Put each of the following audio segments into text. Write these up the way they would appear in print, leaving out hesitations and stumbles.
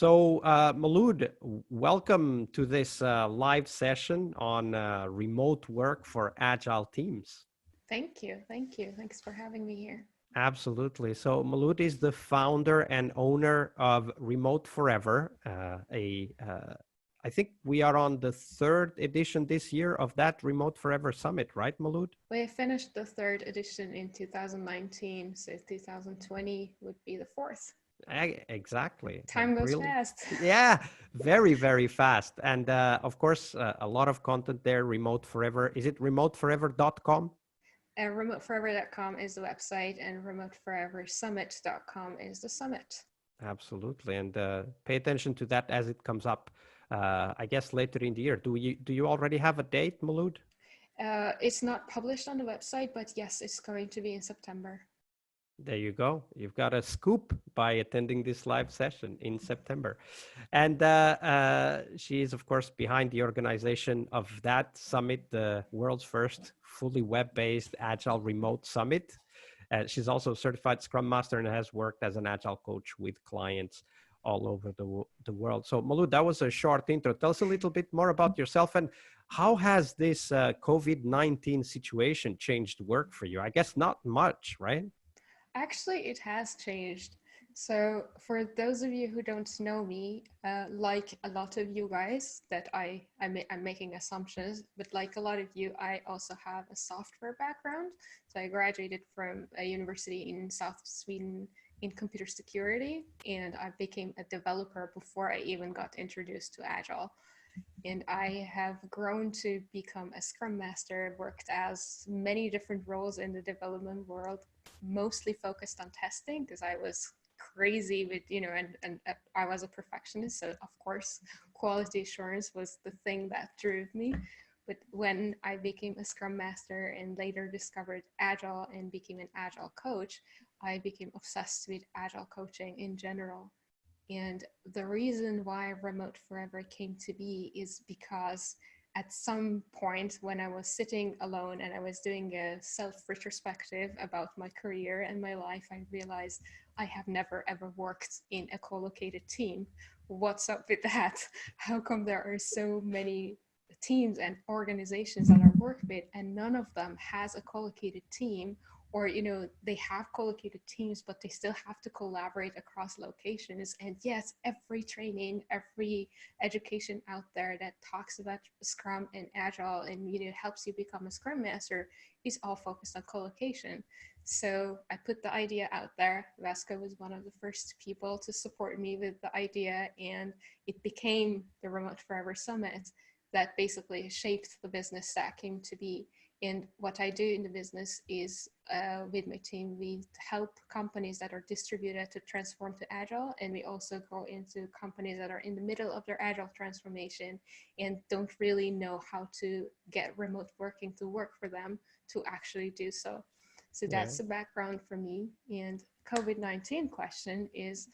So, Molood, welcome to this live session on remote work for Agile teams. Thank you. Thank you. Thanks for having me here. Absolutely. So, Molood is the founder and owner of Remote Forever. I think we are on the third edition this year of that Remote Forever Summit, right, Molood? We finished the third edition in 2019, so 2020 would be the fourth. Exactly. Time goes fast. Yeah, very, very fast. And of course, a lot of content there, Remote Forever. Is it remoteforever.com? Remoteforever.com is the website, and remoteforeversummit.com is the summit. Absolutely. And pay attention to that as it comes up, I guess, later in the year. Do you already have a date, Molood? It's not published on the website, but yes, it's going to be in September. There you go. You've got a scoop by attending this live session in September. And she is, of course, behind the organization of that summit, the world's first fully web-based Agile remote summit. She's also a certified Scrum Master and has worked as an Agile coach with clients all over the world. So, Molood, that was a short intro. Tell us a little bit more about yourself and how has this COVID-19 situation changed work for you? I guess not much, right? Actually, it has changed. So for those of you who don't know me, like a lot of you guys that I'm making assumptions, but like a lot of you, I also have a software background. So I graduated from a university in South Sweden in computer security, and I became a developer before I even got introduced to Agile. And I have grown to become a Scrum Master, worked as many different roles in the development world, mostly focused on testing because I was crazy with, and I was a perfectionist. So of course, quality assurance was the thing that drove me. But when I became a Scrum Master and later discovered Agile and became an Agile coach, I became obsessed with Agile coaching in general. And the reason why Remote Forever came to be is because at some point when I was sitting alone and I was doing a self-retrospective about my career and my life, I realized I have never ever worked in a co-located team. What's up with that? How come there are so many teams and organizations that I work with and none of them has a co-located team? Or, they have co-located teams, but they still have to collaborate across locations. And yes, every training, every education out there that talks about Scrum and Agile and helps you become a Scrum Master is all focused on co-location. So I put the idea out there. Vasco was one of the first people to support me with the idea, and it became the Remote Forever Summit that basically shaped the business that came to be. And what I do in the business is with my team, we help companies that are distributed to transform to Agile. And we also go into companies that are in the middle of their Agile transformation and don't really know how to get remote working to work for them to actually do so. So that's the background for me. And COVID-19 question is,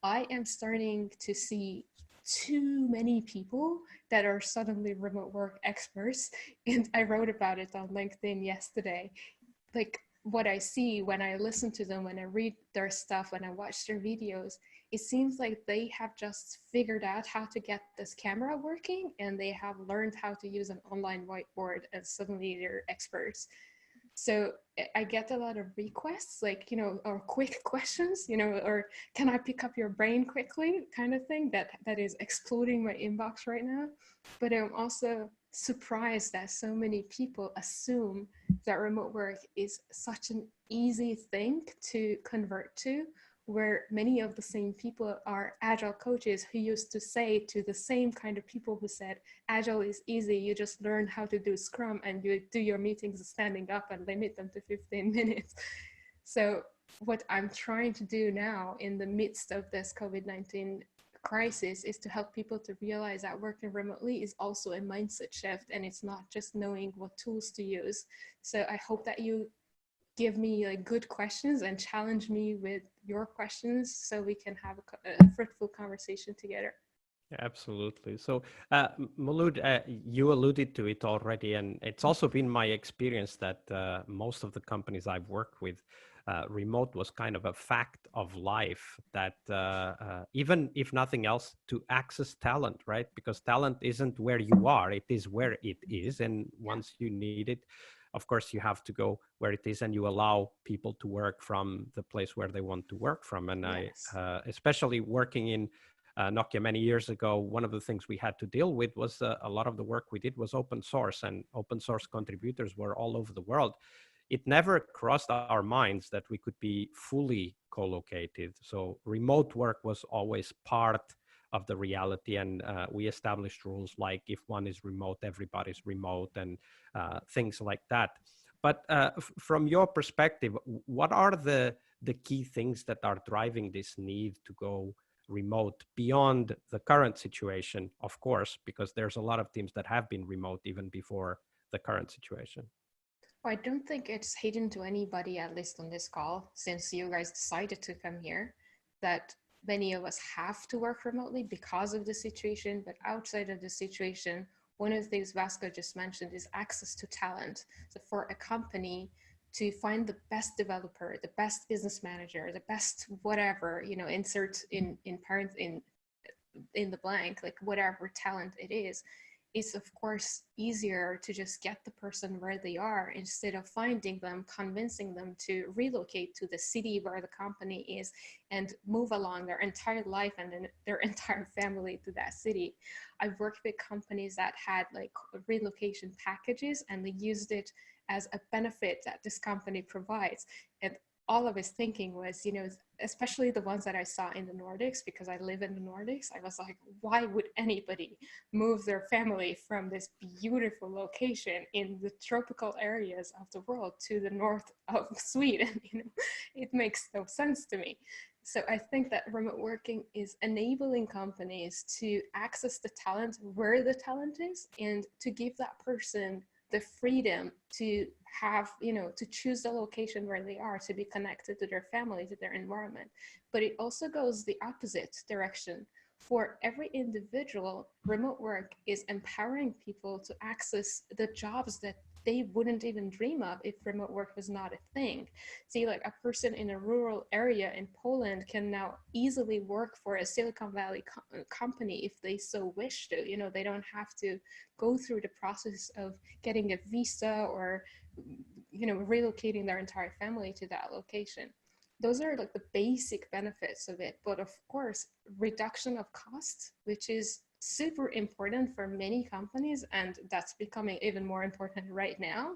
I am starting to see too many people that are suddenly remote work experts. And I wrote about it on LinkedIn yesterday. Like what I see when I listen to them, when I read their stuff, when I watch their videos, it seems like they have just figured out how to get this camera working and they have learned how to use an online whiteboard and suddenly they're experts. So I get a lot of requests, like, or quick questions, or can I pick up your brain quickly kind of thing that is exploding my inbox right now. But I'm also surprised that so many people assume that remote work is such an easy thing to convert to, where many of the same people are Agile coaches who used to say to the same kind of people who said, Agile is easy, you just learn how to do Scrum and you do your meetings standing up and limit them to 15 minutes. So what I'm trying to do now in the midst of this COVID-19 crisis is to help people to realize that working remotely is also a mindset shift and it's not just knowing what tools to use. So I hope that you give me like good questions and challenge me with your questions so we can have a fruitful conversation together. Absolutely. So, Molood, you alluded to it already, and it's also been my experience that most of the companies I've worked with remote was kind of a fact of life that even if nothing else, to access talent, right? Because talent isn't where you are, it is where it is. And once you need it, of course, you have to go where it is, and you allow people to work from the place where they want to work from. And Yes. especially working in Nokia many years ago, one of the things we had to deal with was a lot of the work we did was open source, and open source contributors were all over the world. It never crossed our minds that we could be fully co-located. So remote work was always part of the reality, and we established rules like if one is remote, everybody's remote, and things like that. But from your perspective, what are the key things that are driving this need to go remote beyond the current situation, of course, because there's a lot of teams that have been remote even before the current situation? I don't think it's hidden to anybody, at least on this call, since you guys decided to come here, that many of us have to work remotely because of the situation. But outside of the situation, one of the things Vasco just mentioned is access to talent. So for a company to find the best developer, the best business manager, the best whatever, insert in parent in the blank, like whatever talent it is, it's of course easier to just get the person where they are instead of finding them, convincing them to relocate to the city where the company is and move along their entire life and then their entire family to that city. I've worked with companies that had like relocation packages and they used it as a benefit that this company provides. And all I was thinking was, especially the ones that I saw in the Nordics, because I live in the Nordics, I was like, why would anybody move their family from this beautiful location in the tropical areas of the world to the north of Sweden? It makes no sense to me. So I think that remote working is enabling companies to access the talent where the talent is and to give that person the freedom to have, to choose the location where they are, to be connected to their family, to their environment. But it also goes the opposite direction. For every individual, remote work is empowering people to access the jobs that they wouldn't even dream of if remote work was not a thing. See, like a person in a rural area in Poland can now easily work for a Silicon Valley company if they so wish to. They don't have to go through the process of getting a visa or relocating their entire family to that location. Those are like the basic benefits of it. But of course, reduction of cost, which is super important for many companies, and that's becoming even more important right now,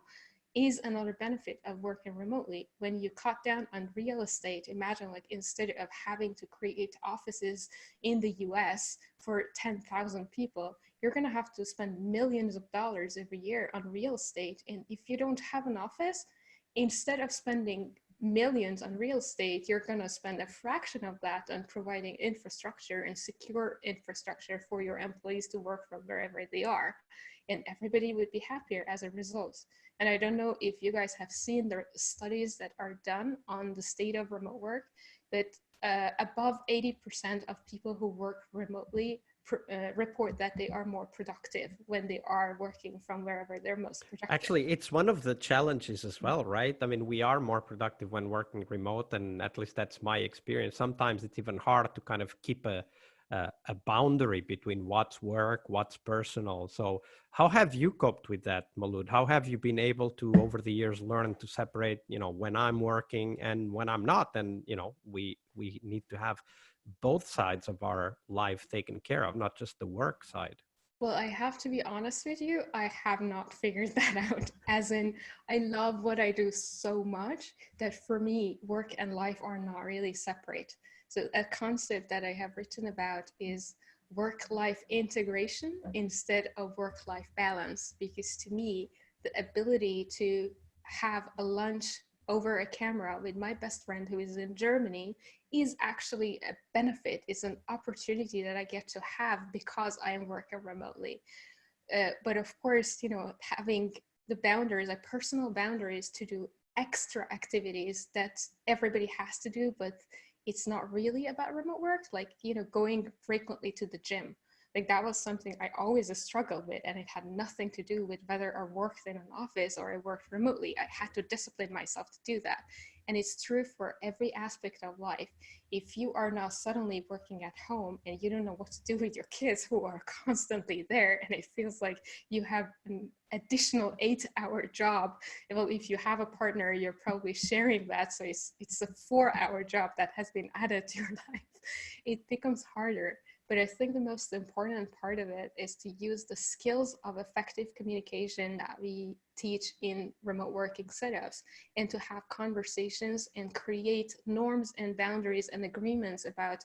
is another benefit of working remotely. When you cut down on real estate, imagine like instead of having to create offices in the US for 10,000 people, you're going to have to spend millions of dollars every year on real estate. And if you don't have an office, instead of spending millions on real estate, you're going to spend a fraction of that on providing infrastructure and secure infrastructure for your employees to work from wherever they are. And everybody would be happier as a result. And I don't know if you guys have seen the studies that are done on the state of remote work, but above 80% of people who work remotely report that they are more productive when they are working from wherever they're most productive. Actually, it's one of the challenges as well, right? I mean, we are more productive when working remote, and at least that's my experience. Sometimes it's even hard to kind of keep a boundary between what's work, what's personal. So how have you coped with that, Molood? How have you been able to, over the years, learn to separate, when I'm working and when I'm not? And, we need to have both sides of our life taken care of, not just the work side. Well, I have to be honest with you, I have not figured that out. As in, I love what I do so much that for me, work and life are not really separate. So a concept that I have written about is work-life integration instead of work-life balance, because to me, the ability to have a lunch over a camera with my best friend who is in Germany is actually a benefit. It's an opportunity that I get to have because I am working remotely. But of course, having the boundaries, like personal boundaries to do extra activities that everybody has to do, but it's not really about remote work, like, going frequently to the gym. Like that was something I always struggled with, and it had nothing to do with whether I worked in an office or I worked remotely. I had to discipline myself to do that. And it's true for every aspect of life. If you are now suddenly working at home and you don't know what to do with your kids who are constantly there, and it feels like you have an additional 8-hour job. Well, if you have a partner, you're probably sharing that. So it's a 4-hour job that has been added to your life. It becomes harder. But I think the most important part of it is to use the skills of effective communication that we teach in remote working setups, and to have conversations and create norms and boundaries and agreements about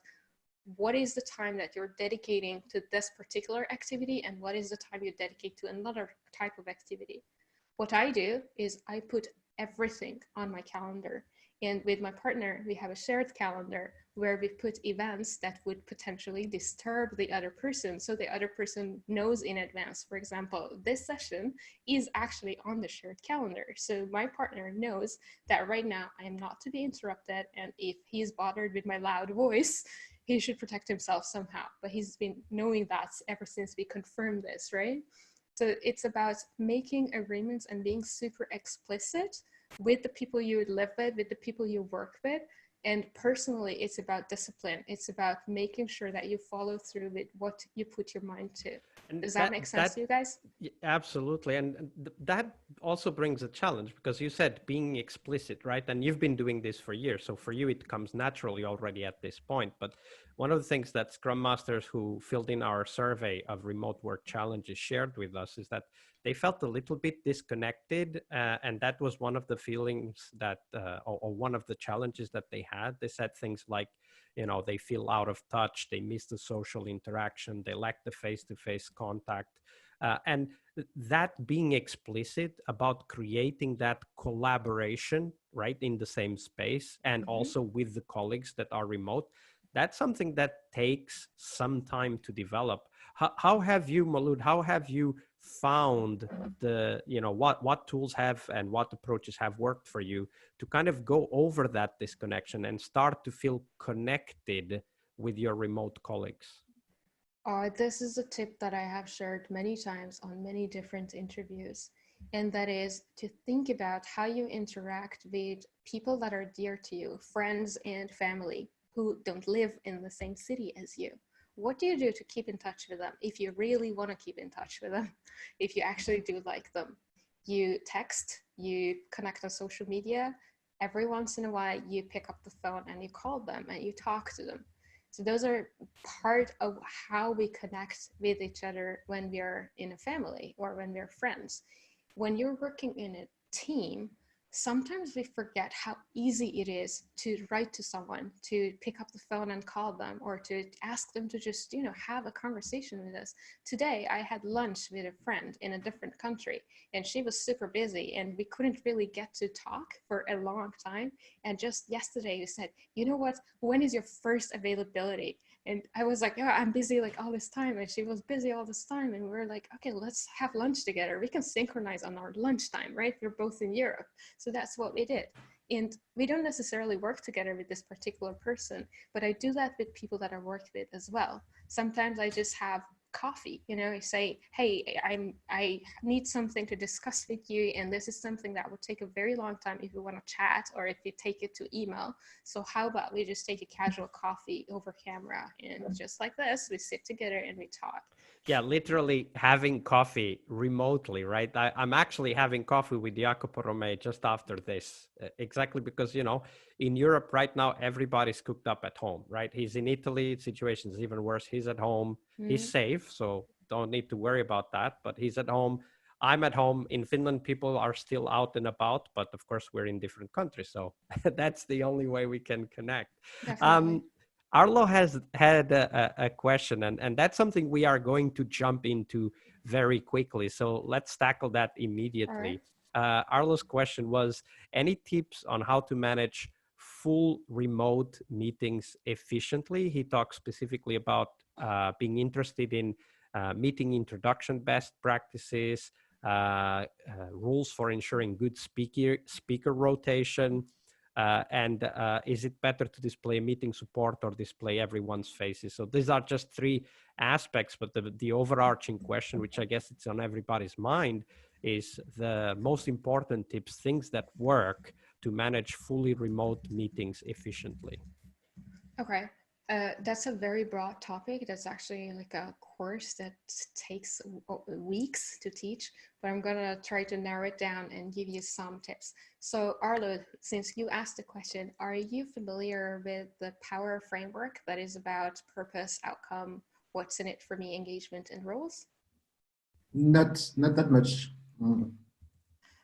what is the time that you're dedicating to this particular activity and what is the time you dedicate to another type of activity. What I do is I put everything on my calendar. And with my partner, we have a shared calendar where we put events that would potentially disturb the other person. So the other person knows in advance, for example, this session is actually on the shared calendar. So my partner knows that right now I am not to be interrupted. And if he's bothered with my loud voice, he should protect himself somehow. But he's been knowing that ever since we confirmed this, right? So it's about making agreements and being super explicit with the people you live with the people you work with. And personally, it's about discipline. It's about making sure that you follow through with what you put your mind to. And Does that make sense to you guys? Absolutely. And that also brings a challenge, because you said being explicit, right? And you've been doing this for years. So for you, it comes naturally already at this point. But one of the things that Scrum Masters who filled in our survey of remote work challenges shared with us is that they felt a little bit disconnected. And that was one of the feelings that, or one of the challenges that they had. They said things like, they feel out of touch, they miss the social interaction, they lack the face-to-face contact. And that being explicit about creating that collaboration, right, in the same space, and also with the colleagues that are remote, that's something that takes some time to develop. How have you, Molood, how have you found what tools have and what approaches have worked for you to kind of go over that disconnection and start to feel connected with your remote colleagues? This is a tip that I have shared many times on many different interviews, and that is to think about how you interact with people that are dear to you, friends and family who don't live in the same city as you. What do you do to keep in touch with them if you really want to keep in touch with them, if you actually do like them? You text, you connect on social media. Every once in a while, you pick up the phone and you call them and you talk to them. So those are part of how we connect with each other when we are in a family or when we're friends. When you're working in a team, sometimes we forget how easy it is to write to someone, to pick up the phone and call them, or to ask them to just, have a conversation with us. Today, I had lunch with a friend in a different country, and she was super busy, and we couldn't really get to talk for a long time. And just yesterday, we said, you know what, when is your first availability? And I was like, yeah, I'm busy like all this time. And she was busy all this time. And we were like, okay, let's have lunch together. We can synchronize on our lunchtime, right? We're both in Europe. So that's what we did. And we don't necessarily work together with this particular person, but I do that with people that I work with as well. Sometimes I just have coffee, I say, hey, I need something to discuss with you, and this is something that would take a very long time if you want to chat or if you take it to email. So how about we just take a casual coffee over camera, and just like this, we sit together and we talk. Yeah, literally having coffee remotely, right? I'm actually having coffee with Jacopo Romei just after this, exactly because, in Europe right now, everybody's cooked up at home, right? He's in Italy, situation is even worse. He's at home, he's safe, so don't need to worry about that, but he's at home. I'm at home. In Finland, people are still out and about, but of course we're in different countries, so that's the only way we can connect. Definitely. Arlo has had a question, and that's something we are going to jump into very quickly. So let's tackle that immediately. Arlo's question was, any tips on how to manage full remote meetings efficiently? He talks specifically about being interested in meeting introduction best practices, rules for ensuring good speaker rotation, and is it better to display meeting support or display everyone's faces? So these are just three aspects, but the overarching question, which I guess it's on everybody's mind, is the most important tips, things that work to manage fully remote meetings efficiently? Okay. That's a very broad topic. That's actually like a course that takes weeks to teach, but I'm gonna try to narrow it down and give you some tips. So Arlo, since you asked the question, are you familiar with the power framework that is about purpose, outcome, what's in it for me, engagement, and roles? Not that much.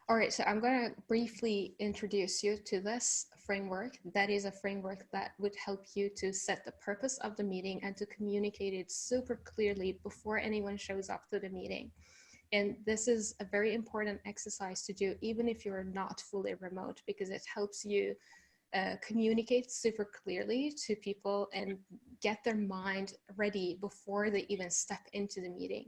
All right, so I'm going to briefly introduce you to this framework. That is a framework that would help you to set the purpose of the meeting and to communicate it super clearly before anyone shows up to the meeting. And this is a very important exercise to do, even if you're not fully remote, because it helps you communicate super clearly to people and get their mind ready before they even step into the meeting.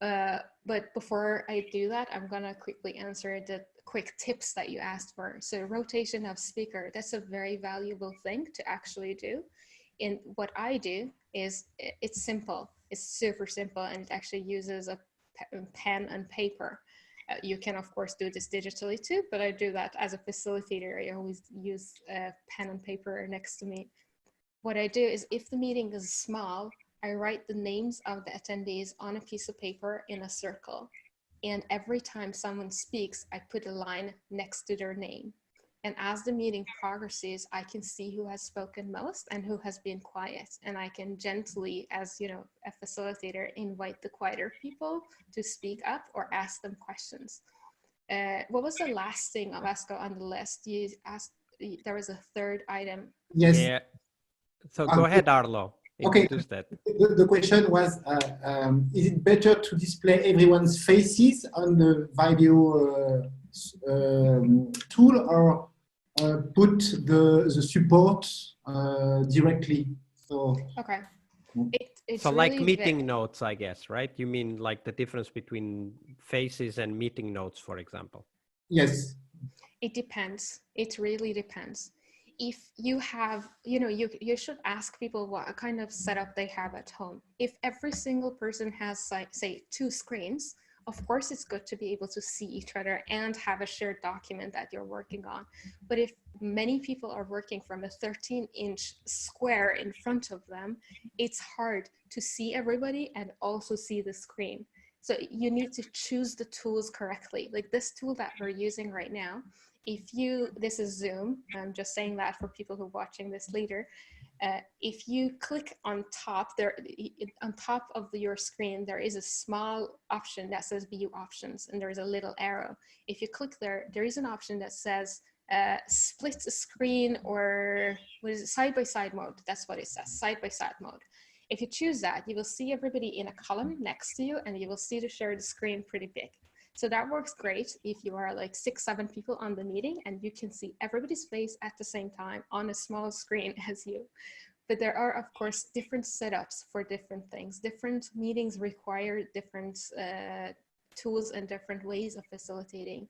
But before I do that, I'm gonna quickly answer the quick tips that you asked for. So rotation of speaker, that's a very valuable thing to actually do. And what I do is it's simple. It's super simple, and it actually uses a pen and paper. You can of course do this digitally too, but I do that as a facilitator. I always use pen and paper next to me. What I do is if the meeting is small, I write the names of the attendees on a piece of paper in a circle. And every time someone speaks, I put a line next to their name. And as the meeting progresses, I can see who has spoken most and who has been quiet. And I can gently, as you know, a facilitator, invite the quieter people to speak up or ask them questions. What was the last thing, Vasco, on the list? You asked, there was a third item. Yes. Yeah. So go ahead, Arlo. Okay. Introduce that. The question was, is it better to display everyone's faces on the video tool or put the support directly? So okay. It's so really like meeting notes, I guess, right? You mean like the difference between faces and meeting notes, for example? Yes. It depends. It really depends. If you have, you should ask people what kind of setup they have at home. If every single person has, like, say, 2 screens, of course it's good to be able to see each other and have a shared document that you're working on. But if many people are working from a 13-inch square in front of them, it's hard to see everybody and also see the screen. So you need to choose the tools correctly. Like this tool that we're using right now, this is Zoom, I'm just saying that for people who are watching this later. If you click on top of your screen, there is a small option that says view options, and there is a little arrow. If you click there, there is an option that says split screen, or what is it, side-by-side mode. That's what it says, side-by-side mode. If you choose that, you will see everybody in a column next to you, and you will see the shared screen pretty big. So that works great if you are like 6-7 people on the meeting and you can see everybody's face at the same time on a small screen as you. But there are, of course, different setups for different things. Different meetings require different tools and different ways of facilitating.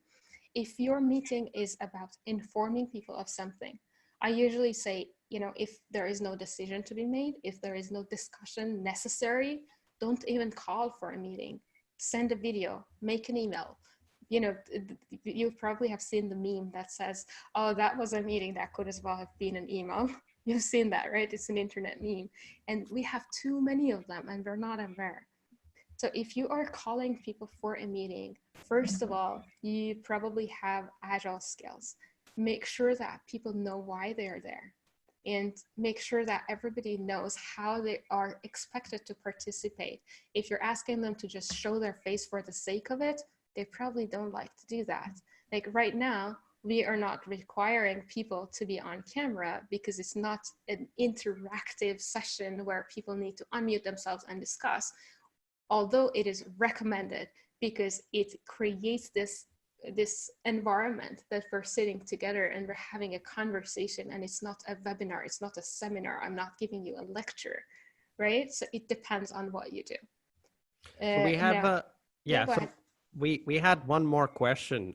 If your meeting is about informing people of something, I usually say, if there is no decision to be made, if there is no discussion necessary, don't even call for a meeting. Send a video, make an email. You probably have seen the meme that says, oh, that was a meeting that could as well have been an email. You've seen that, right? It's an internet meme. And we have too many of them and we're not aware. So if you are calling people for a meeting, first of all, you probably have Agile skills. Make sure that people know why they are there, and make sure that everybody knows how they are expected to participate. If you're asking them to just show their face for the sake of it, they probably don't like to do that. Like right now, we are not requiring people to be on camera because it's not an interactive session where people need to unmute themselves and discuss, although it is recommended because it creates this environment that we're sitting together and we're having a conversation, and it's not a webinar, it's not a seminar, I'm not giving you a lecture, right? So it depends on what you do. So we have go ahead. we had one more question,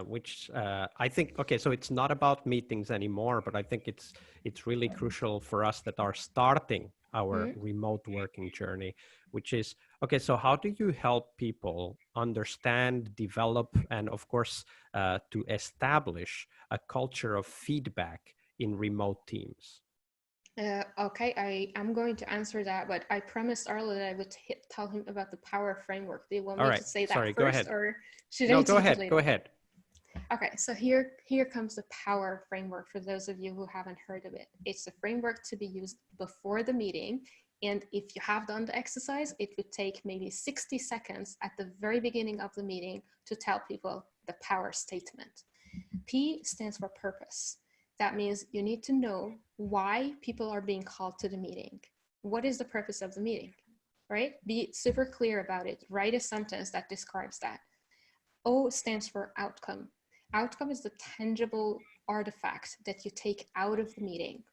which I think, okay, so it's not about meetings anymore, but I think it's really crucial for us that are starting our remote working journey, which is, okay, so how do you help people understand, develop, and of course, to establish a culture of feedback in remote teams? Okay, I am going to answer that, but I promised Arlo that I would tell him about the power framework. Do you want All me right, to say that sorry, go first, ahead. or should No, I go take it ahead, later? go ahead. Okay, so here comes the power framework for those of you who haven't heard of it. It's a framework to be used before the meeting. And if you have done the exercise, it would take maybe 60 seconds at the very beginning of the meeting to tell people the power statement. P stands for purpose. That means you need to know why people are being called to the meeting. What is the purpose of the meeting, right? Be super clear about it. Write a sentence that describes that. O stands for outcome. Outcome is the tangible artifact that you take out of the meeting.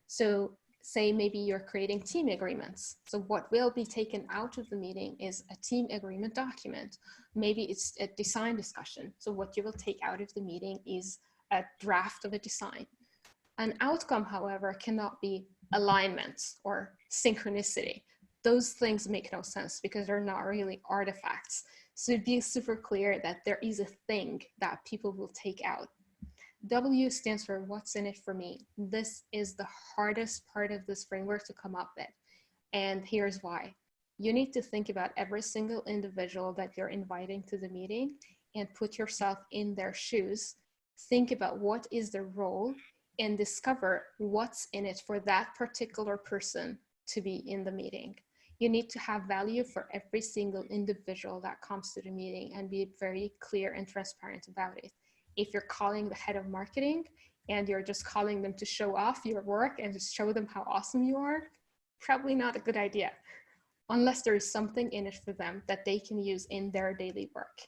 So say maybe you're creating team agreements. So what will be taken out of the meeting is a team agreement document. Maybe it's a design discussion. So what you will take out of the meeting is a draft of a design. An outcome, however, cannot be alignment or synchronicity. Those things make no sense because they're not really artifacts. So be super clear that there is a thing that people will take out. W stands for what's in it for me. This is the hardest part of this framework to come up with. And here's why. You need to think about every single individual that you're inviting to the meeting and put yourself in their shoes. Think about what is their role and discover what's in it for that particular person to be in the meeting. You need to have value for every single individual that comes to the meeting and be very clear and transparent about it. If you're calling the head of marketing and you're just calling them to show off your work and just show them how awesome you are, probably not a good idea, unless there is something in it for them that they can use in their daily work.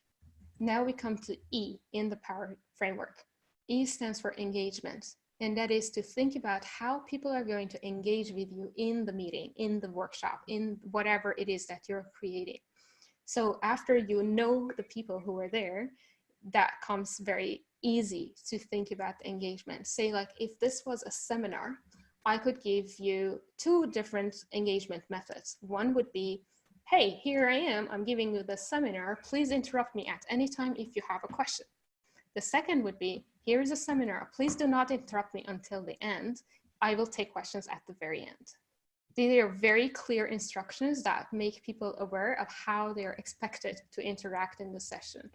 Now we come to E in the power framework. E stands for engagement. And that is to think about how people are going to engage with you in the meeting, in the workshop, in whatever it is that you're creating. So after you know the people who are there, that comes very easy to think about the engagement. Say like, if this was a seminar, I could give you two different engagement methods. One would be, hey, here I am, I'm giving you the seminar. Please interrupt me at any time if you have a question. The second would be, here is a seminar. Please do not interrupt me until the end. I will take questions at the very end. These are very clear instructions that make people aware of how they're expected to interact in the session.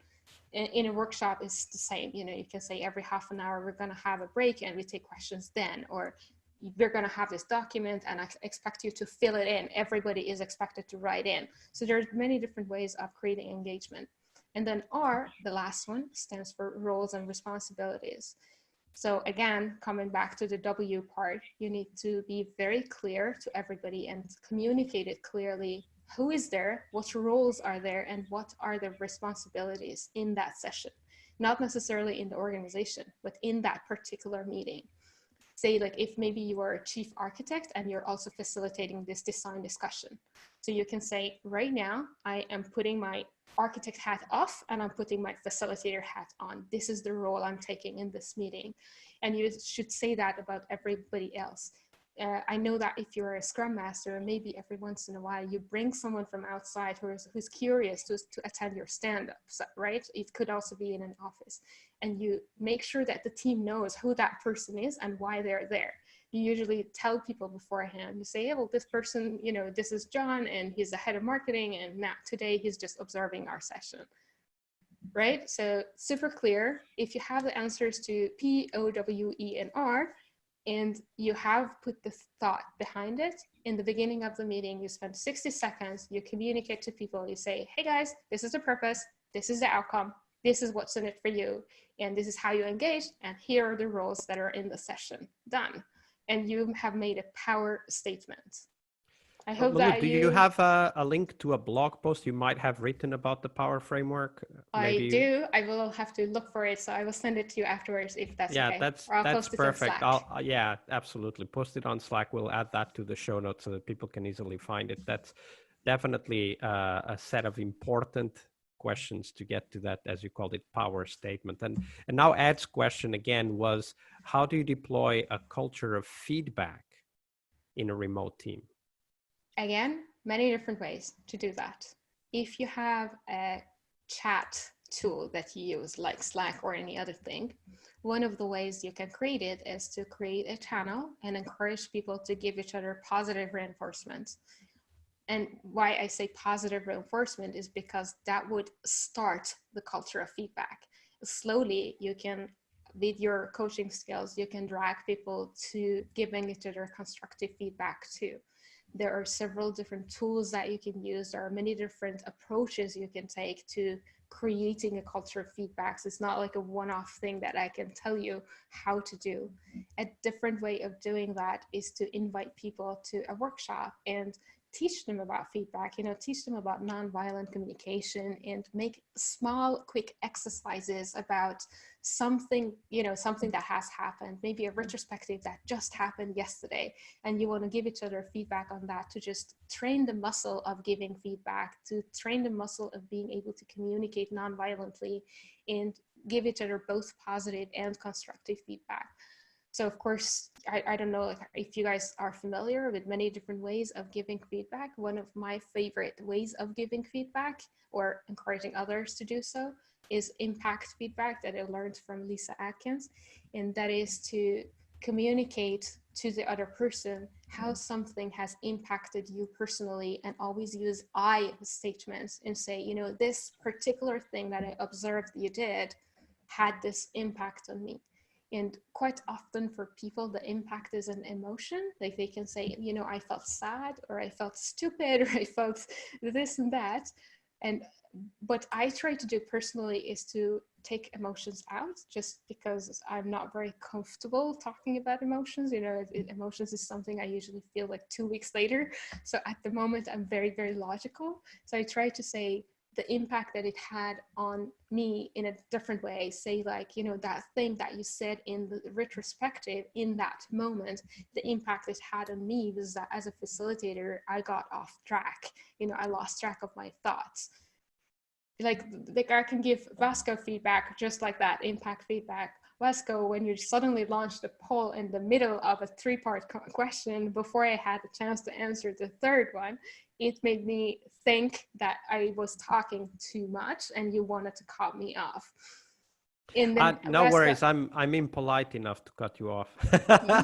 In a workshop, it's the same. You know, you can say every half an hour, we're going to have a break and we take questions then, or we're going to have this document and I expect you to fill it in. Everybody is expected to write in. So there's many different ways of creating engagement. And then R, the last one, stands for roles and responsibilities. So again, coming back to the W part, you need to be very clear to everybody and communicate it clearly. Who is there, what roles are there, and what are the responsibilities in that session? Not necessarily in the organization, but in that particular meeting. Say like if maybe you are a chief architect and you're also facilitating this design discussion. So you can say, right now, I am putting my architect hat off and I'm putting my facilitator hat on. This is the role I'm taking in this meeting. And you should say that about everybody else. I know that if you're a scrum master, maybe every once in a while you bring someone from outside who's curious to attend your stand-ups, right? It could also be in an office. And you make sure that the team knows who that person is and why they're there. You usually tell people beforehand. You say, yeah, well, this person, you know, this is John and he's the head of marketing and now today he's just observing our session, right? So super clear. If you have the answers to P, O, W, E, and R, and you have put the thought behind it, in the beginning of the meeting, you spend 60 seconds, you communicate to people, you say, hey guys, this is the purpose, this is the outcome, this is what's in it for you, and this is how you engage, and here are the roles that are in the session. Done. And you have made a power statement. I hope Molood, that do you have a link to a blog post you might have written about the power framework? Maybe I do. I will have to look for it, so I will send it to you afterwards if that's okay. That's or I'll post perfect. It on Slack. Yeah, absolutely. Post it on Slack. We'll add that to the show notes so that people can easily find it. That's definitely a set of important questions to get to that, as you called it, power statement. And now Ed's question again was, how do you deploy a culture of feedback in a remote team? Again, many different ways to do that. If you have a chat tool that you use like Slack or any other thing, one of the ways you can create it is to create a channel and encourage people to give each other positive reinforcement. And why I say positive reinforcement is because that would start the culture of feedback. Slowly, you can, with your coaching skills, you can drag people to giving each other constructive feedback too. There are several different tools that you can use. There are many different approaches you can take to creating a culture of feedbacks. It's not like a one-off thing that I can tell you how to do. A different way of doing that is to invite people to a workshop and teach them about feedback, teach them about nonviolent communication, and make small, quick exercises about something, something that has happened, maybe a retrospective that just happened yesterday. And you want to give each other feedback on that to just train the muscle of giving feedback, to train the muscle of being able to communicate nonviolently and give each other both positive and constructive feedback. So of course, I don't know if you guys are familiar with many different ways of giving feedback. One of my favorite ways of giving feedback or encouraging others to do so is impact feedback that I learned from Lisa Atkins. And that is to communicate to the other person how something has impacted you personally, and always use I statements and say, this particular thing that I observed you did had this impact on me. And quite often for people, the impact is an emotion. Like they can say, I felt sad, or I felt stupid, or I felt this and that. And what I try to do personally is to take emotions out, just because I'm not very comfortable talking about emotions. Emotions is something I usually feel like 2 weeks later. So at the moment, I'm very, very logical. So I try to say the impact that it had on me in a different way. Say like, that thing that you said in the retrospective in that moment, the impact it had on me was that as a facilitator, I got off track. I lost track of my thoughts. Like I can give Vasco feedback just like that, impact feedback. Vasco, when you suddenly launched a poll in the middle of a 3-part question before I had a chance to answer the third one, it made me think that I was talking too much and you wanted to cut me off. And then no worries, I'm impolite enough to cut you off.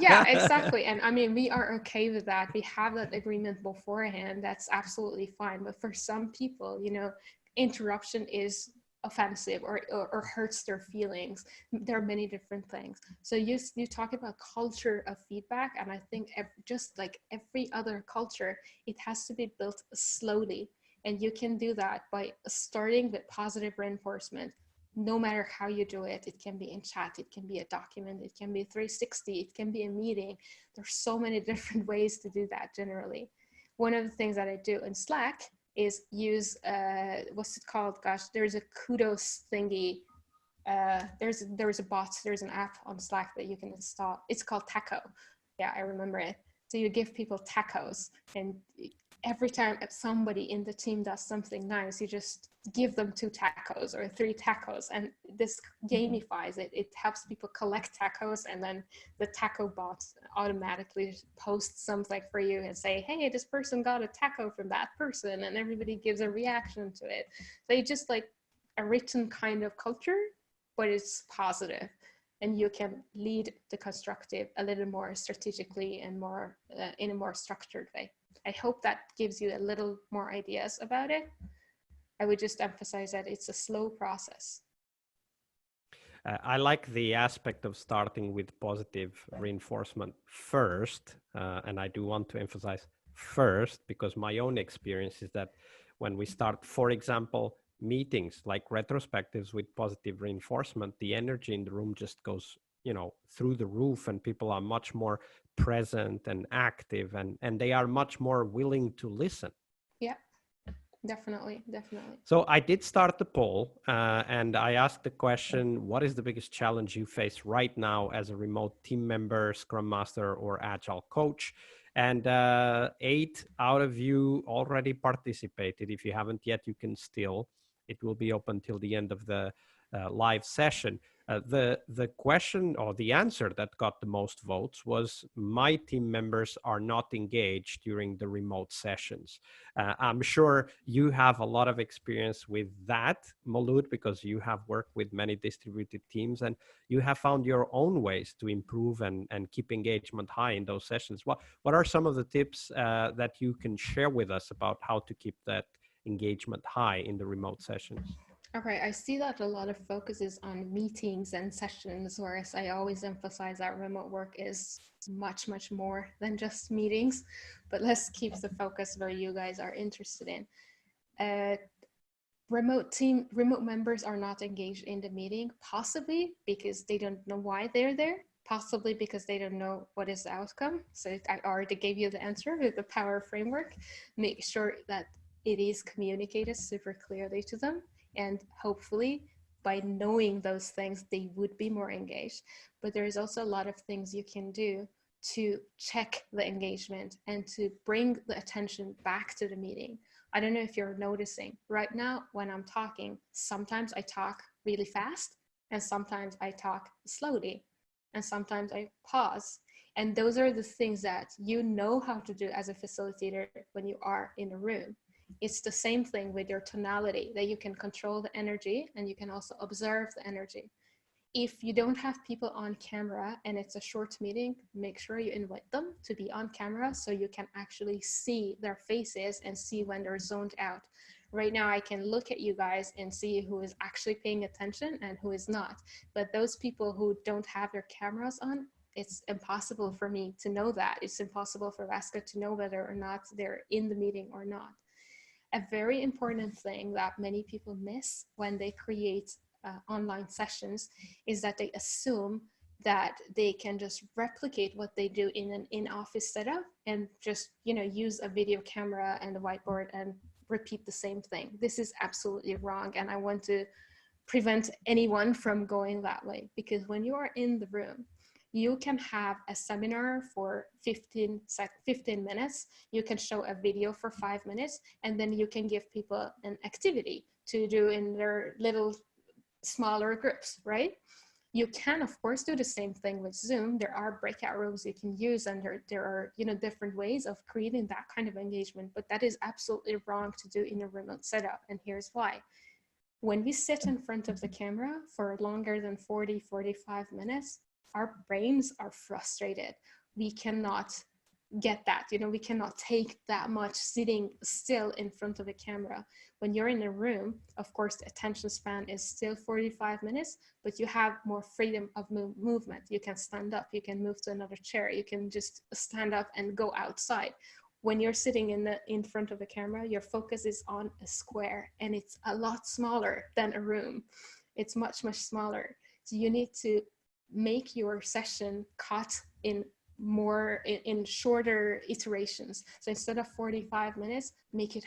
Yeah, exactly. And I mean, we are okay with that. We have that agreement beforehand. That's absolutely fine. But for some people, interruption is offensive or hurts their feelings. There are many different things. So you talk about culture of feedback, and I think just like every other culture, it has to be built slowly. And you can do that by starting with positive reinforcement. No matter how you do it, it can be in chat, it can be a document, it can be 360, it can be a meeting. There's so many different ways to do that generally. One of the things that I do in Slack is use, what's it called? Gosh, there's a kudos thingy. There's a bot, there's an app on Slack that you can install. It's called Taco. Yeah, I remember it. So you give people tacos, and every time somebody in the team does something nice, you just give them 2 tacos or 3 tacos, and this gamifies it. It helps people collect tacos, and then the taco bot automatically posts something for you and say, hey, this person got a taco from that person, and everybody gives a reaction to it. So it's just like a written kind of culture, but it's positive. And you can lead the constructive a little more strategically and more in a more structured way. I hope that gives you a little more ideas about it. I would just emphasize that it's a slow process. I like the aspect of starting with positive reinforcement first. And I do want to emphasize first, because my own experience is that when we start, for example, meetings like retrospectives with positive reinforcement, the energy in the room just goes, through the roof, and people are much more present and active, and they are much more willing to listen. Yeah, definitely. So I did start the poll, and I asked the question, what is the biggest challenge you face right now as a remote team member, Scrum Master, or Agile coach? And 8 out of you already participated. If you haven't yet, you can still. it will be open till the end of the live session. The question or the answer that got the most votes was my team members are not engaged during the remote sessions. I'm sure you have a lot of experience with that, Molood, because you have worked with many distributed teams and you have found your own ways to improve and keep engagement high in those sessions. What are some of the tips that you can share with us about how to keep that engagement high in the remote sessions? Okay, I see that a lot of focus is on meetings and sessions, whereas I always emphasize that remote work is much, much more than just meetings. But let's keep the focus where you guys are interested in. Remote members are not engaged in the meeting, possibly because they don't know why they're there, possibly because they don't know what is the outcome. So I already gave you the answer with the power framework. Make sure that it is communicated super clearly to them. And hopefully by knowing those things, they would be more engaged. But there is also a lot of things you can do to check the engagement and to bring the attention back to the meeting. I don't know if you're noticing right now when I'm talking, sometimes I talk really fast and sometimes I talk slowly and sometimes I pause. And those are the things that you know how to do as a facilitator when you are in a room. It's the same thing with your tonality, that you can control the energy and you can also observe the energy. If you don't have people on camera and it's a short meeting, make sure you invite them to be on camera so you can actually see their faces and see when they're zoned out. Right now, I can look at you guys and see who is actually paying attention and who is not. But those people who don't have their cameras on, it's impossible for me to know that. It's impossible for Vasco to know whether or not they're in the meeting or not. A very important thing that many people miss when they create online sessions is that they assume that they can just replicate what they do in an in-office setup and just, you know, use a video camera and a whiteboard and repeat the same thing. This is absolutely wrong, and I want to prevent anyone from going that way, because when you are in the room, you can have a seminar for 15 minutes, you can show a video for 5 minutes, and then you can give people an activity to do in their little smaller groups, right? You can, of course, do the same thing with Zoom. There are breakout rooms you can use, and there are, you know, different ways of creating that kind of engagement, but that is absolutely wrong to do in a remote setup, and here's why. When we sit in front of the camera for longer than 40-45 minutes, our brains are frustrated. We cannot get that, you know, we cannot take that much sitting still in front of a camera. When you're in a room, of course, the attention span is still 45 minutes, but you have more freedom of movement. You can stand up, you can move to another chair, you can just stand up and go outside. When you're sitting in front of a camera, your focus is on a square, and it's a lot smaller than a room. It's much, much smaller. So you need to make your session cut in shorter iterations. So instead of 45 minutes, make it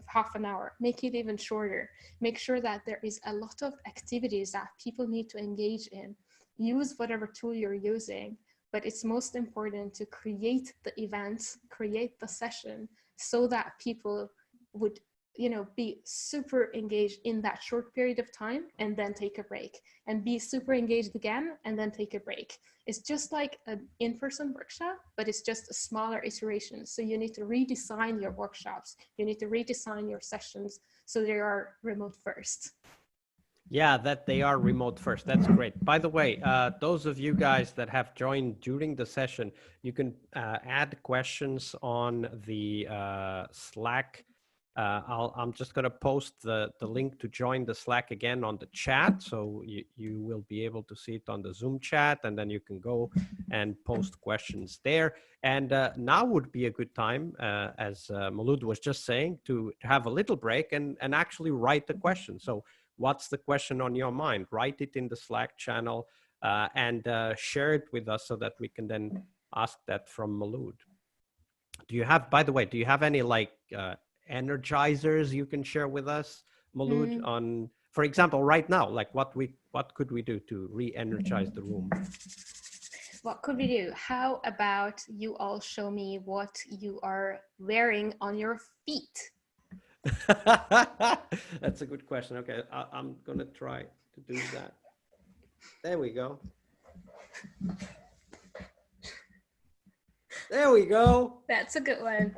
half an hour, make it even shorter. Make sure that there is a lot of activities that people need to engage in. Use whatever tool you're using, but it's most important to create the events, create the session so that people would, you know, be super engaged in that short period of time and then take a break, and be super engaged again and then take a break. It's just like an in-person workshop, but it's just a smaller iteration. So you need to redesign your workshops. You need to redesign your sessions so they are remote first. Yeah, that they are remote first. That's great. By the way, those of you guys that have joined during the session, you can add questions on the Slack. I'm just going to post the link to join the Slack again on the chat. So you will be able to see it on the Zoom chat, and then you can go and post questions there. And now would be a good time, as Molood was just saying, to have a little break and actually write the question. So what's the question on your mind? Write it in the Slack channel and share it with us so that we can then ask that from Molood. Do you have, by the way, do you have any like energizers you can share with us, Molood, on, for example, right now, like what could we do to re-energize the room? What could we do? How about you all show me what you are wearing on your feet? That's a good question. Okay, I'm going to try to do that. There we go. There we go. That's a good one.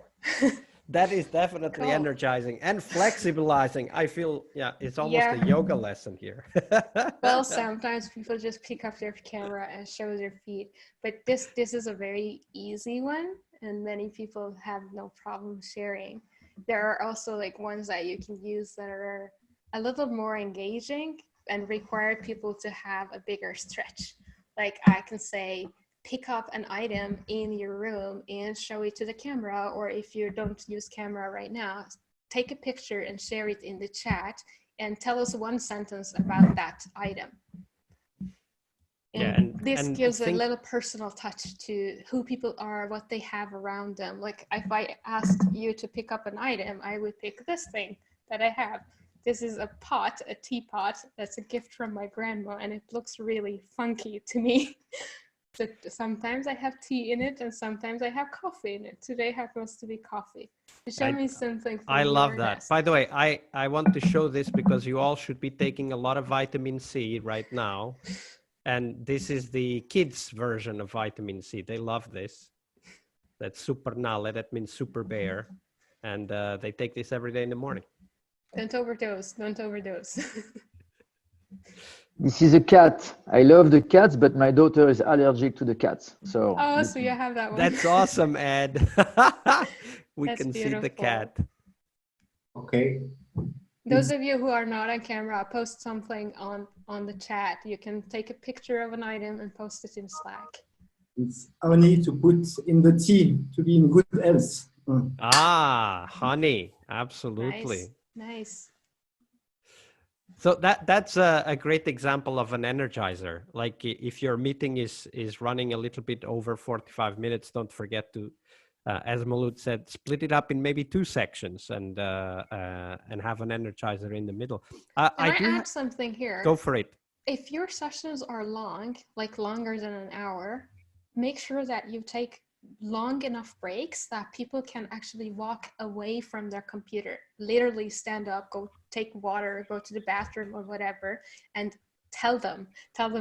That is definitely Cool. energizing and flexibilizing. I feel, yeah, it's almost Yeah. a yoga lesson here. Well, sometimes people just pick up their camera and show their feet, but this is a very easy one, and many people have no problem sharing. There are also like ones that you can use that are a little more engaging and require people to have a bigger stretch. Like I can say, pick up an item in your room and show it to the camera, or if you don't use camera right now, take a picture and share it in the chat and tell us one sentence about that item. Yeah, And this and gives a little personal touch to who people are, what they have around them. Like if I asked you to pick up an item, I would pick this thing that I have. This is a pot, a teapot. That's a gift from my grandma, and it looks really funky to me. But sometimes I have tea in it, and sometimes I have coffee in it. Today happens to be coffee. Show me something from I love your that. desk. By the way, I want to show this because you all should be taking a lot of vitamin C right now. And this is the kids version of vitamin C. They love this. That's super nale. That means super bear. And they take this every day in the morning. Don't overdose. Don't overdose. This is a cat. I love the cats, but my daughter is allergic to the cats. So Oh, so you have that one. That's awesome, Ed. We That's can see the beautiful. cat. Okay. Those of you who are not on camera, post something on the chat. You can take a picture of an item and post it in Slack. It's only to put in the tea to be in good health. Ah, honey. Absolutely. Nice. So that's a great example of an energizer. Like if your meeting is running a little bit over 45 minutes, don't forget to, as Molood said, split it up in maybe 2 sections and have an energizer in the middle. Can I add something here? Go for it. If your sessions are long, like longer than an hour, make sure that you take long enough breaks that people can actually walk away from their computer, literally stand up, go take water, go to the bathroom or whatever, and tell them,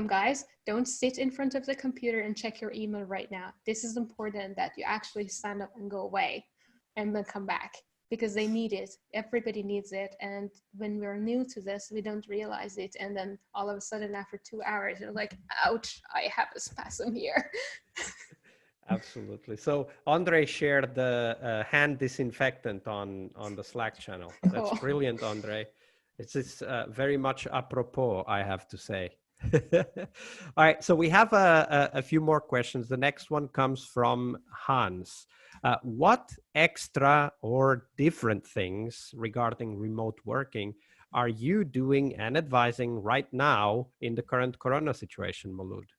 guys, don't sit in front of the computer and check your email right now. This is important that you actually stand up and go away and then come back, because they need it. Everybody needs it. And when we're new to this, we don't realize it. And then all of a sudden after 2 hours, you're like, ouch, I have a spasm here. Absolutely. So Andre shared the hand disinfectant on the Slack channel. Cool. That's brilliant, Andre. It's very much apropos, I have to say. All right, so we have a few more questions. The next one comes from Hans. What extra or different things regarding remote working are you doing and advising right now in the current Corona situation, Molood?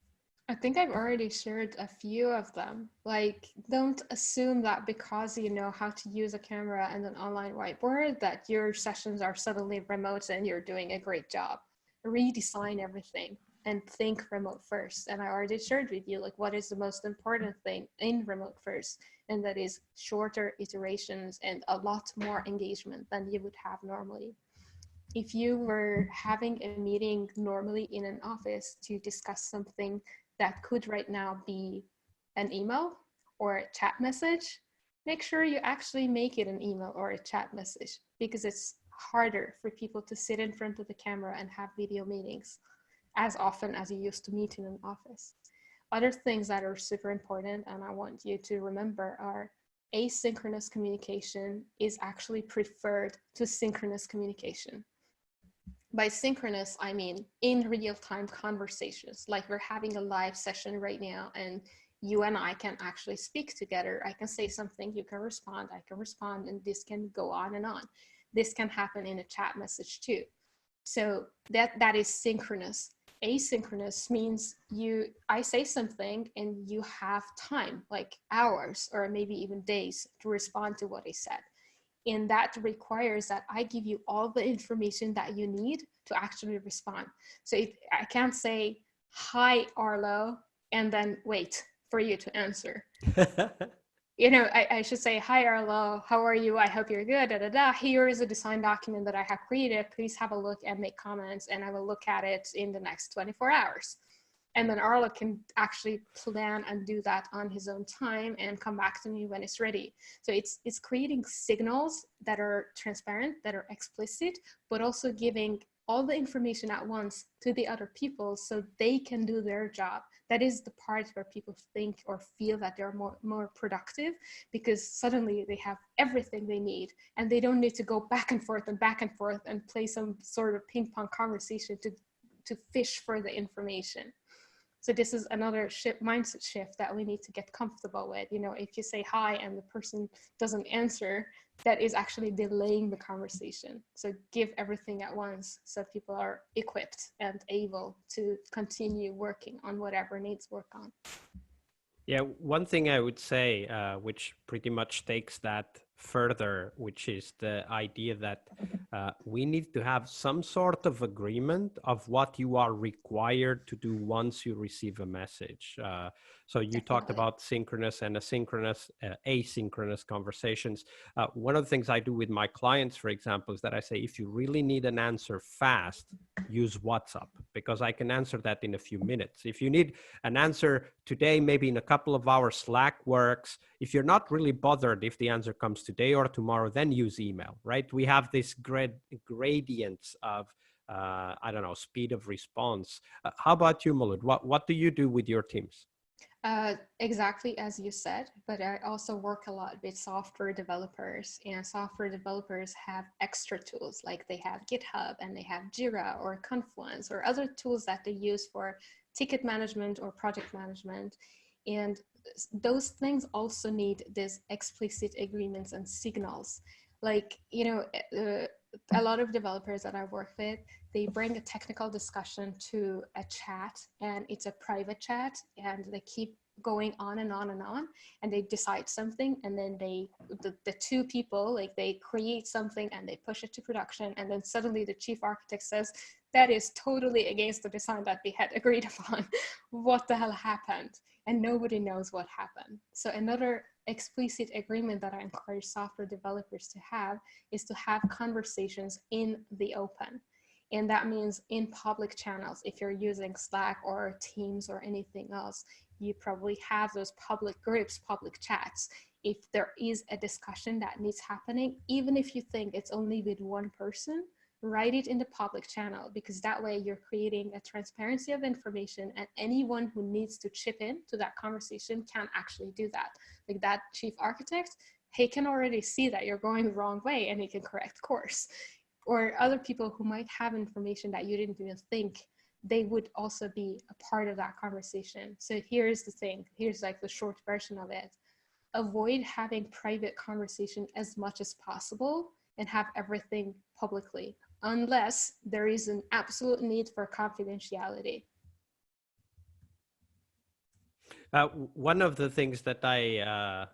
I think I've already shared a few of them. Like, don't assume that because you know how to use a camera and an online whiteboard that your sessions are suddenly remote and you're doing a great job. Redesign everything and think remote first. And I already shared with you, like, what is the most important thing in remote first? And that is shorter iterations and a lot more engagement than you would have normally. If you were having a meeting normally in an office to discuss something that could right now be an email or a chat message, make sure you actually make it an email or a chat message, because it's harder for people to sit in front of the camera and have video meetings as often as you used to meet in an office. Other things that are super important and I want you to remember are asynchronous communication is actually preferred to synchronous communication. By synchronous, I mean in real-time conversations, like we're having a live session right now and you and I can actually speak together. I can say something, you can respond, I can respond, and this can go on and on. This can happen in a chat message too. So that is synchronous. Asynchronous means I say something and you have time, like hours or maybe even days to respond to what I said. And that requires that I give you all the information that you need to actually respond. So I can't say, hi, Arlo, and then wait for you to answer. you know, I should say, hi, Arlo, how are you? I hope you're good, da, da, da. Here is a design document that I have created. Please have a look and make comments, and I will look at it in the next 24 hours. And then Arlo can actually plan and do that on his own time and come back to me when it's ready. So it's creating signals that are transparent, that are explicit, but also giving all the information at once to the other people so they can do their job. That is the part where people think or feel that they're more productive, because suddenly they have everything they need and they don't need to go back and forth and play some sort of ping pong conversation to fish for the information. So this is another mindset shift that we need to get comfortable with. You know, if you say hi and the person doesn't answer, that is actually delaying the conversation. So give everything at once so people are equipped and able to continue working on whatever needs work on. Yeah, one thing I would say, which pretty much takes that further, which is the idea that we need to have some sort of agreement of what you are required to do once you receive a message. So you talked about synchronous and asynchronous conversations. One of the things I do with my clients, for example, is that I say, if you really need an answer fast, use WhatsApp, because I can answer that in a few minutes. If you need an answer today, maybe in a couple of hours, Slack works. If you're not really bothered if the answer comes today or tomorrow, then use email, right? We have this gradients of, I don't know, speed of response. How about you, Molood? What do you do with your teams? Exactly as you said, but I also work a lot with software developers, and software developers have extra tools, like they have GitHub and they have Jira or Confluence or other tools that they use for ticket management or project management. And those things also need these explicit agreements and signals. Like, you know, a lot of developers that I work with, they bring a technical discussion to a chat, and it's a private chat, and they keep going on and on and on, and they decide something, and then the two people, like, they create something and they push it to production, and then suddenly the chief architect says, that is totally against the design that we had agreed upon. What the hell happened? And nobody knows what happened. So another explicit agreement that I encourage software developers to have is to have conversations in the open. And that means in public channels. If you're using Slack or Teams or anything else, you probably have those public groups, public chats. If there is a discussion that needs happening, even if you think it's only with one person, write it in the public channel, because that way you're creating a transparency of information, and anyone who needs to chip in to that conversation can actually do that. Like that chief architect, he can already see that you're going the wrong way and he can correct course. Or other people who might have information that you didn't even think, they would also be a part of that conversation. So here's the thing, here's like the short version of it. Avoid having private conversation as much as possible and have everything publicly, unless there is an absolute need for confidentiality. One of the things that I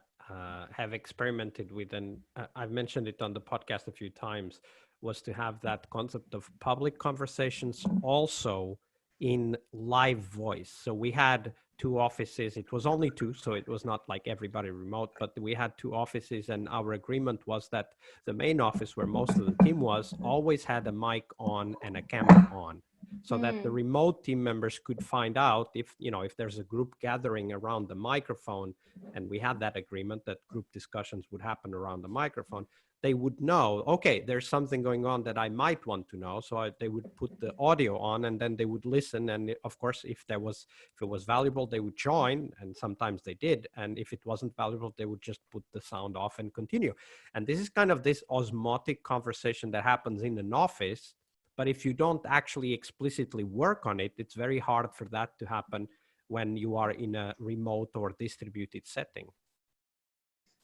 have experimented with, and I've mentioned it on the podcast a few times, was to have that concept of public conversations also in live voice. So we had two offices. It was only two, so it was not like everybody remote, but we had two offices, and our agreement was that the main office, where most of the team was, always had a mic on and a camera on, so that the remote team members could find out if, you know, if there's a group gathering around the microphone, and we had that agreement that group discussions would happen around the microphone, they would know, okay, there's something going on that I might want to know. So they would put the audio on, and then they would listen. And of course, if it was valuable, they would join, and sometimes they did. And if it wasn't valuable, they would just put the sound off and continue. And this is kind of this osmotic conversation that happens in an office. But if you don't actually explicitly work on it, it's very hard for that to happen when you are in a remote or distributed setting.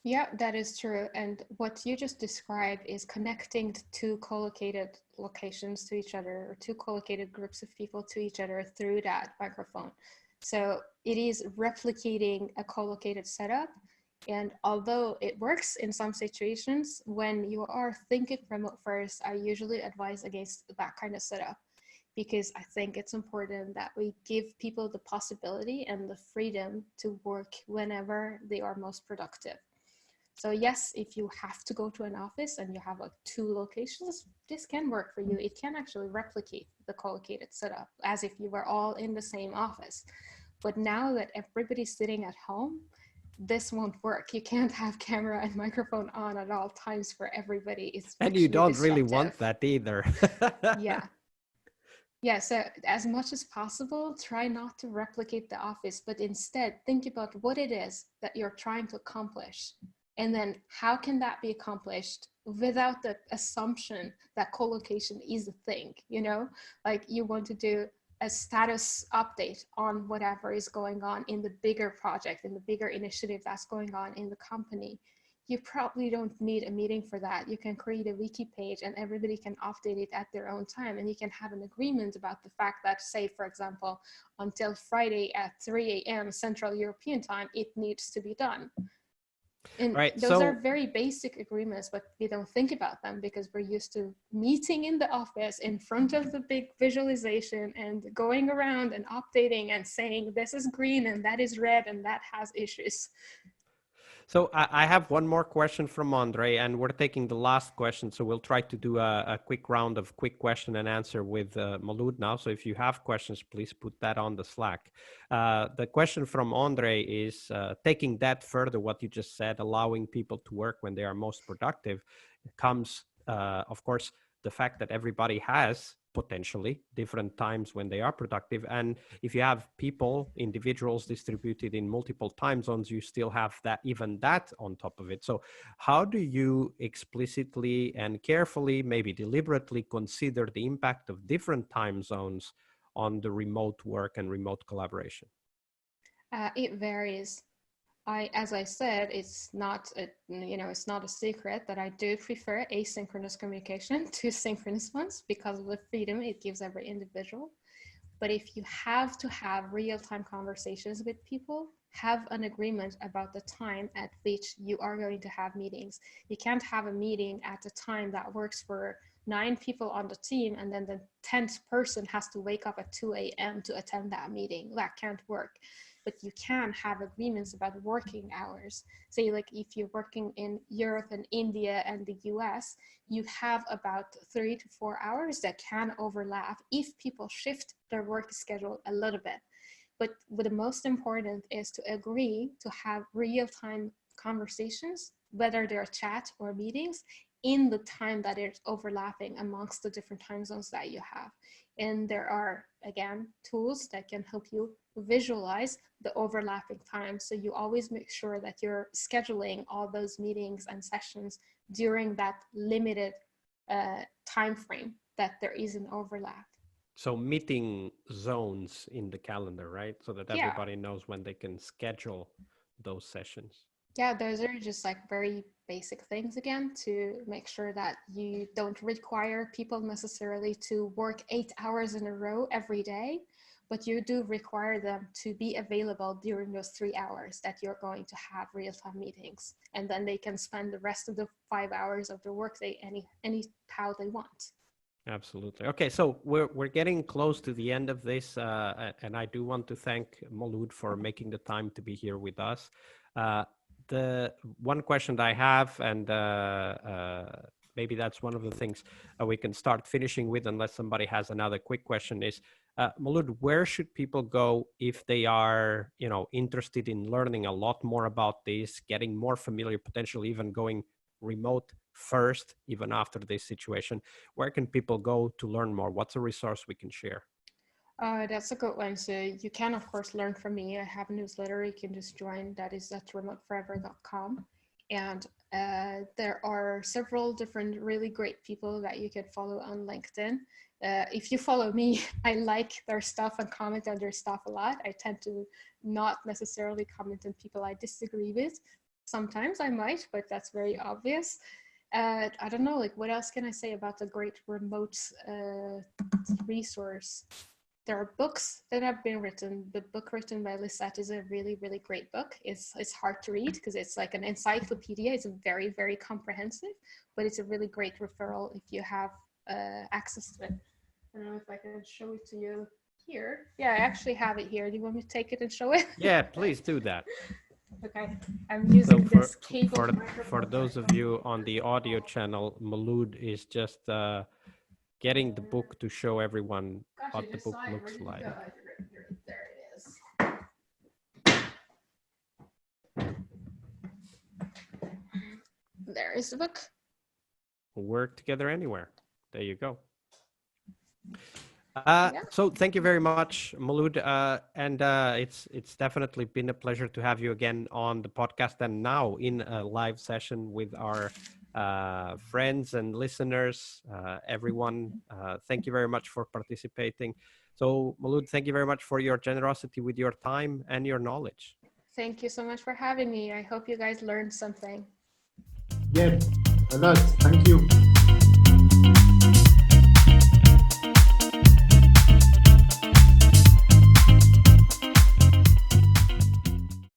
Yeah, that is true. And what you just described is connecting two co-located locations to each other, or two co-located groups of people to each other through that microphone. So it is replicating a co-located setup. And although it works in some situations, when you are thinking remote first, I usually advise against that kind of setup, because I think it's important that we give people the possibility and the freedom to work whenever they are most productive. So yes, if you have to go to an office and you have like 2 locations, this can work for you. It can actually replicate the co-located setup as if you were all in the same office. But now that everybody's sitting at home, this won't work. You can't have camera and microphone on at all times for everybody. It's And you don't really want disruptive. that either. Yeah. Yeah, so as much as possible, try not to replicate the office, but instead think about what it is that you're trying to accomplish. And then how can that be accomplished without the assumption that co-location is a thing, you know? Like you want to do a status update on whatever is going on in the bigger project, in the bigger initiative that's going on in the company. You probably don't need a meeting for that. You can create a wiki page and everybody can update it at their own time. And you can have an agreement about the fact that, say, for example, until Friday at 3 a.m. Central European time, it needs to be done. And Right, those so- are very basic agreements, but we don't think about them because we're used to meeting in the office in front of the big visualization and going around and updating and saying this is green and that is red and that has issues. So I have one more question from Andre, and we're taking the last question. So we'll try to do a quick round of quick question and answer with Molood now. So if you have questions, please put that on the Slack. The question from Andre is taking that further, what you just said, allowing people to work when they are most productive, comes, of course, the fact that everybody has potentially different times when they are productive. And if you have people, individuals distributed in multiple time zones, you still have that, even that on top of it. So how do you explicitly and carefully, maybe deliberately consider the impact of different time zones on the remote work and remote collaboration? It varies. As I said, it's not a secret that I do prefer asynchronous communication to synchronous ones because of the freedom it gives every individual. But if you have to have real-time conversations with people, have an agreement about the time at which you are going to have meetings. You can't have a meeting at a time that works for 9 people on the team and then the 10th person has to wake up at 2 a.m. to attend that meeting. That can't work. But you can have agreements about working hours. Say like if you're working in Europe and India and the US, you have about 3 to 4 hours that can overlap if people shift their work schedule a little bit. But what the most important is to agree to have real-time conversations, whether they're chat or meetings, in the time that it's overlapping amongst the different time zones that you have. And there are, again, tools that can help you visualize the overlapping time. So you always make sure that you're scheduling all those meetings and sessions during that limited time frame that there is an overlap. So meeting zones in the calendar, right? So that Yeah. everybody knows when they can schedule those sessions. Yeah, those are just like very basic things again to make sure that you don't require people necessarily to work 8 hours in a row every day, but you do require them to be available during those 3 hours that you're going to have real-time meetings. And then they can spend the rest of the 5 hours of the workday any how they want. Absolutely. Okay, so we're getting close to the end of this, and I do want to thank Molood for making the time to be here with us. The one question that I have, and maybe that's one of the things we can start finishing with, unless somebody has another quick question, is Molood, where should people go if they are, interested in learning a lot more about this, getting more familiar, potentially even going remote first, even after this situation? Where can people go to learn more? What's a resource we can share? That's a good one. So you can, of course, learn from me. I have a newsletter you can just join. That is at remoteforever.com. And there are several different really great people that you can follow on LinkedIn. If you follow me, I like their stuff and comment on their stuff a lot. I tend to not necessarily comment on people I disagree with. Sometimes I might, but that's very obvious. I don't know, like what else can I say about the great remote resource? There are books that have been written. The book written by Lisette is a really, really great book. It's hard to read because it's like an encyclopedia. It's very, very comprehensive, but it's a really great referral if you have access to it. I don't know if I can show it to you here. Yeah, I actually have it here. Do you want me to take it and show it? Yeah, please do that. Okay, I'm using this cable for microphone. those of you on the audio channel, Molood is just getting the book to show everyone what the book looks like. There it is. There is the book. Work together anywhere. There you go. Yeah. So thank you very much, Molood, and it's definitely been a pleasure to have you again on the podcast and now in a live session with our friends and listeners, everyone. Thank you very much for participating. So Molood, thank you very much for your generosity with your time and your knowledge. Thank you so much for having me. I hope you guys learned something. Yeah, a lot. Thank you.